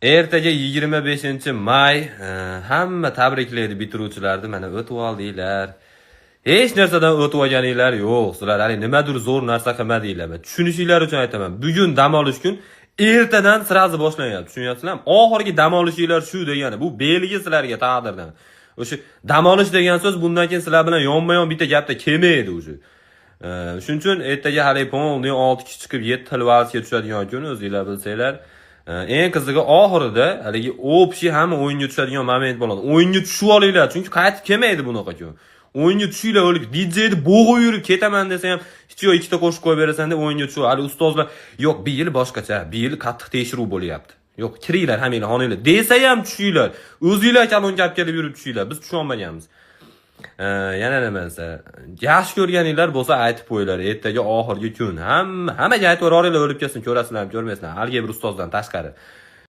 Ertaga 25-may, hamma tabriklaydi bitiruvchilarni, mana o'tib oldinglar. Hech narsadan o'tib olganinglar yo'q. Sizlar hali nimadir zo'r narsa qilmadinglar. Tushunishinglar uchun aytaman. Bugun dam olish kun, ertadan sirazi boshlanyapti. Tushunyapsizlarmi? Oxirgi dam olishinglar shu degani. Bu belgi sizlarga taqdirdan. O'sha dam olish degan so'z bundan keyin sizlar bilan yonma-yon bitta gapda kelmaydi o'zi. Shuning uchun ertaga hali polni 6 kishi chiqib 7 xil valsga tushadigan kun o'zingizlar bilsanglar. Eng qizig'i oxirida haligi общий hamma o'yinga tushadigan moment bo'ladi. O'yinga tushib olinglar, chunki qaytib kelmaydi bunaqa kun. O'yinga tushinglar, o'lik DJni bo'g'ib yurib ketaman desa ham, hech yo'q ikkita qo'shiq qo'yib berasan deb o'yinga tushib. Hali ustozlar, yo'q, bu yil boshqacha, bu yil qattiq tekshiruv bo'lyapti. Yo'q, kiringlar hammanglar xonanglar desa ham tushinglar. O'zinglar kalon gap kelib yurib tushinglar. Biz tusha olmaganmiz. Yana nima desa, yaxshi ko'rganinglar bo'lsa aytib qo'yinglar. Ertaga oxirgi kun. Hammaga aytib yuboringlar, o'lib ketsin, ko'rasizlarmi, ko'rmaysizlarmi. Algebra ustozdan tashqari.